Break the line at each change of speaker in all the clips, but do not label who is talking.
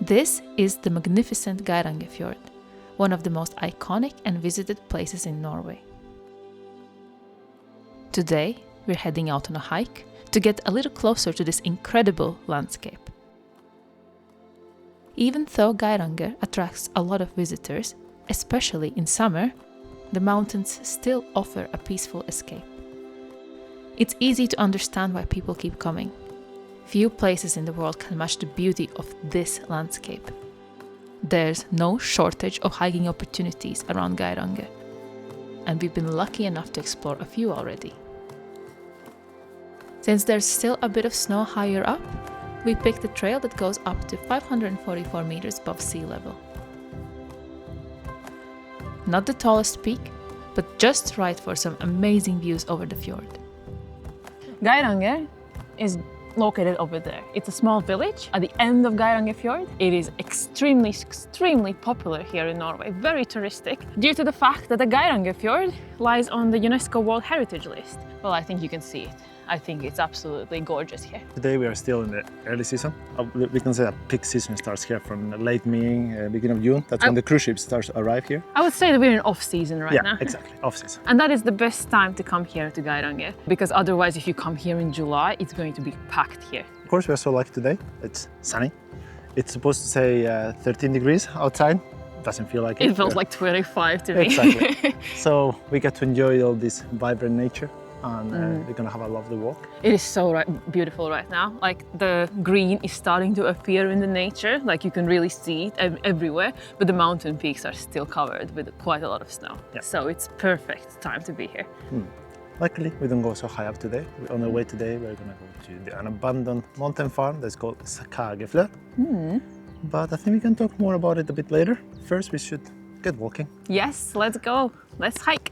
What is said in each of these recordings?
This is the magnificent Geirangerfjord, one of the most iconic and visited places in Norway. Today, we're heading out on a hike to get a little closer to this incredible landscape. Even though Geiranger attracts a lot of visitors, especially in summer, the mountains still offer a peaceful escape. It's easy to understand why people keep coming. Few places in the world can match the beauty of this landscape. There's no shortage of hiking opportunities around Geiranger, and we've been lucky enough to explore a few already. Since there's still a bit of snow higher up, we picked a trail that goes up to 544 meters above sea level. Not the tallest peak, but just right for some amazing views over the fjord.
Geiranger is located over there. It's a small village at the end of Geirangerfjord. It is extremely popular here in Norway, very touristic, due to the fact that the Geirangerfjord lies on the UNESCO World Heritage List. Well, I think you can see it. I think it's absolutely gorgeous here.
Today we are still in the early season. We can say that peak season starts here from late May, beginning of June. That's when the cruise ships start to arrive here.
I would say that we're in off-season right now.
Yeah, exactly, off-season.
And that is the best time to come here to Geiranger, because otherwise if you come here in July, it's going to be packed here.
Of course, we are so lucky today. It's sunny. It's supposed to say 13 degrees outside. Doesn't feel like it.
It feels like 25 to me.
Exactly. So we get to enjoy all this vibrant nature. And we're gonna have a lovely walk.
It is so beautiful right now. Like the green is starting to appear in the nature, like you can really see it everywhere, but the mountain peaks are still covered with quite a lot of snow. Yeah. So it's perfect time to be here.
Luckily, we don't go so high up today. On the way today, we're gonna go to an abandoned mountain farm that's called Skageflå. But I think we can talk more about it a bit later. First, we should get walking.
Yes, let's go. Let's hike.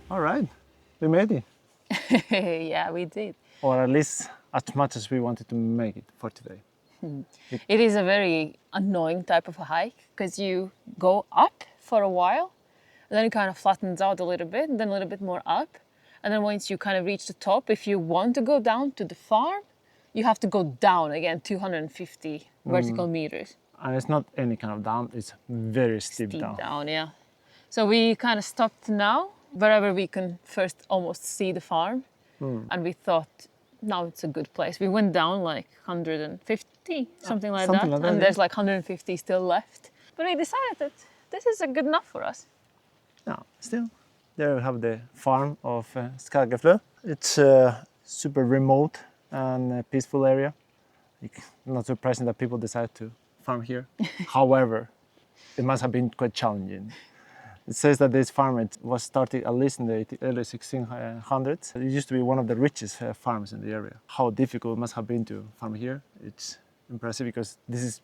All right, we made it.
Yeah, we did.
Or at least as much as we wanted to make it for today.
It is a very annoying type of a hike because you go up for a while and then it kind of flattens out a little bit and then a little bit more up. And then once you kind of reach the top, if you want to go down to the farm, you have to go down again 250 vertical meters.
And it's not any kind of down, it's very steep down.
Yeah. So we kind of stopped now, wherever we can first almost see the farm. And we thought, now it's a good place. We went down like 150, something like that. And there's like 150 still left. But we decided that this is good enough for us.
No, still, there we have the farm of Skageflå. It's a super remote and peaceful area. Not surprising that people decide to farm here. However, it must have been quite challenging. It says that this farm was started at least in the early 1600s. It used to be one of the richest farms in the area. How difficult it must have been to farm here. It's impressive because this is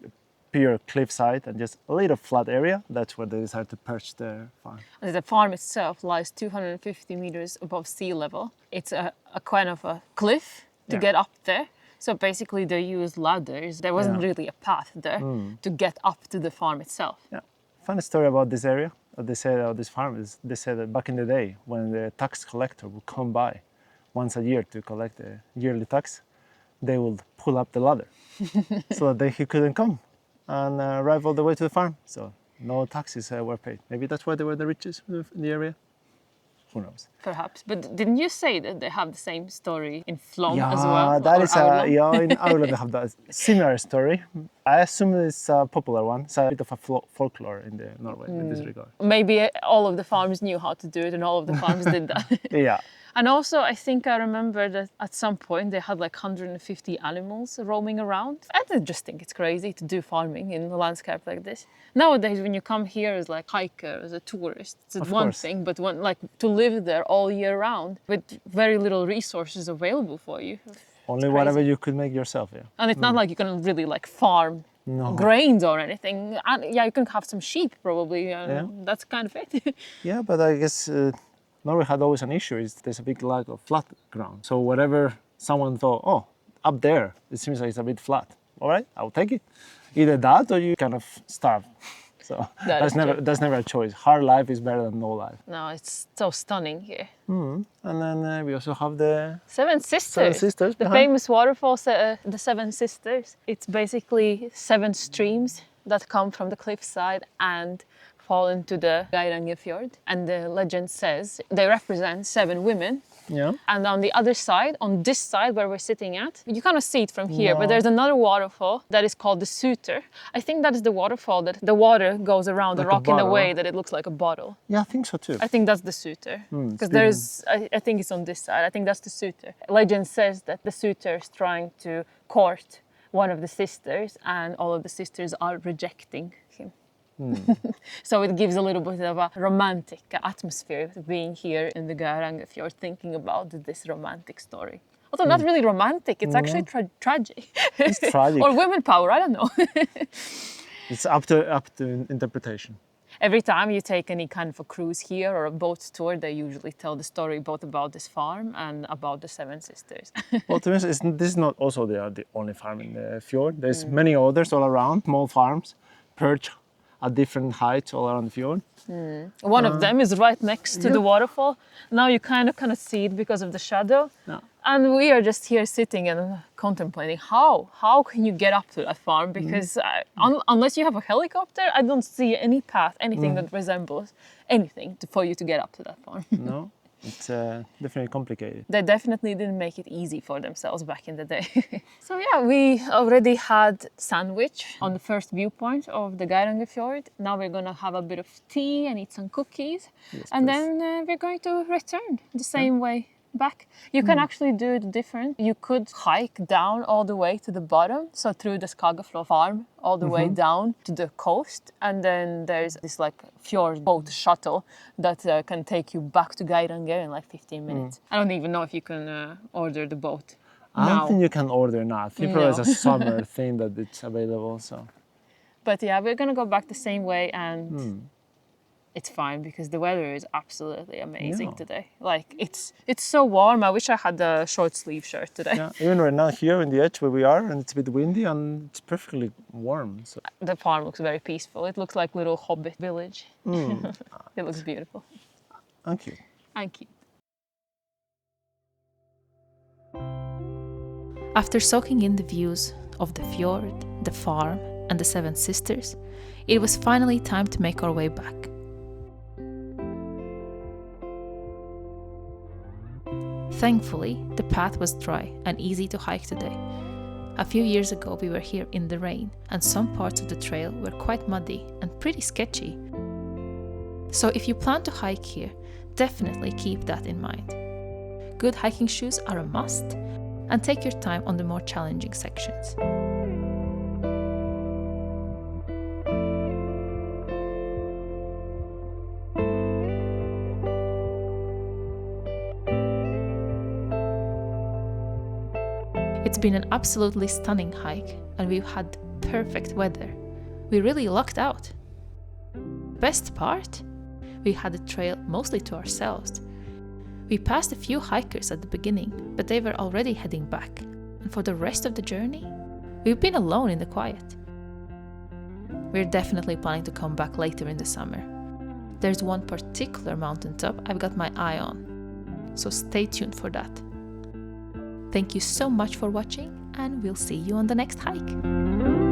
pure cliffside and just a little flat area. That's where they decided to perch their farm.
The farm itself lies 250 meters above sea level. It's a kind of a cliff to get up there. So basically they used ladders. There wasn't really a path there to get up to the farm itself.
Yeah. Funny story about this area. What they said about this farm is they said that back in the day when the tax collector would come by once a year to collect the yearly tax, they would pull up the ladder so that he couldn't come and arrive all the way to the farm. So no taxes were paid. Maybe that's why they were the richest in the area. Who knows?
Perhaps. But didn't you say that they have the same story in Flom as well?
That is
Aurland?
in Aurland they have that similar story. I assume it's a popular one. It's a bit of a folklore in Norway in this regard.
Maybe all of the farms knew how to do it and all of the farms did that.
Yeah.
And also, I think I remember that at some point they had like 150 animals roaming around. I just think it's crazy to do farming in a landscape like this. Nowadays, when you come here as like hiker, as a tourist, it's one thing, but like to live there all year round with very little resources available for you.
Only whatever you could make yourself, yeah.
And it's not like you can really like farm grains or anything. And yeah, you can have some sheep probably, that's kind of it.
Yeah, but I guess Norway had always an issue, is there's a big lack of flat ground. So whatever someone thought, oh, up there, it seems like it's a bit flat. All right, I'll take it. Either that or you kind of starve. So that's never a choice. Hard life is better than no life.
No, it's so stunning here.
And then we also have the
Seven Sisters. The famous waterfall, the Seven Sisters. It's basically 7 streams that come from the cliffside and fall into the Geirangerfjord. And the legend says they represent 7 women.
Yeah.
And on the other side, on this side where we're sitting at, you cannot see it from here, but there's another waterfall that is called the Suter. I think that is the waterfall that the water goes around the rock in a way that it looks like a bottle.
Yeah, I think so too.
I think that's the Suter. Because there's, I think it's on this side. I think that's the Suter. Legend says that the Suter is trying to court one of the sisters and all of the sisters are rejecting him. So it gives a little bit of a romantic atmosphere being here in the Geirangerfjord, thinking about this romantic story. Although not really romantic, it's actually tragic.
It's tragic.
Or women power, I don't know.
It's up to interpretation.
Every time you take any kind of a cruise here or a boat tour, they usually tell the story both about this farm and about the Seven Sisters.
Well, to be honest, this is not also the only farm in the fjord. There's many others all around, small farms, perched at different heights all around the fjord.
One of them is right next to the waterfall. Now you kind of see it because of the shadow.
Yeah.
And we are just here sitting and contemplating how can you get up to that farm? Because unless you have a helicopter, I don't see any path, anything that resembles anything for you to get up to that farm.
No, it's definitely complicated.
They definitely didn't make it easy for themselves back in the day. So yeah, we already had sandwich on the first viewpoint of the Geirangerfjord. Now we're gonna have a bit of tea and eat some cookies. Yes, and then we're going to return the same way back. You can actually do it different. You could hike down all the way to the bottom, so through the Skageflå farm, all the way down to the coast. And then there's this like fjord boat shuttle that can take you back to Geiranger in like 15 minutes. I don't even know if you can order the boat
I
now.
don't think you can order now. I think probably it's a summer thing that it's available. So.
But yeah, we're gonna go back the same way and it's fine because the weather is absolutely amazing today. Like it's so warm. I wish I had a short sleeve shirt today.
Yeah, even right now here in the edge where we are, and it's a bit windy and it's perfectly warm. So.
The farm looks very peaceful. It looks like little hobbit village. It looks beautiful.
Thank you.
Thank you.
After soaking in the views of the fjord, the farm, and the Seven Sisters, it was finally time to make our way back. Thankfully, the path was dry and easy to hike today. A few years ago we were here in the rain, and some parts of the trail were quite muddy and pretty sketchy. So if you plan to hike here, definitely keep that in mind. Good hiking shoes are a must, and take your time on the more challenging sections. It's been an absolutely stunning hike, and we've had perfect weather. We really lucked out. Best part? We had the trail mostly to ourselves. We passed a few hikers at the beginning, but they were already heading back. And for the rest of the journey, we've been alone in the quiet. We're definitely planning to come back later in the summer. There's one particular mountaintop I've got my eye on, so stay tuned for that. Thank you so much for watching, and we'll see you on the next hike.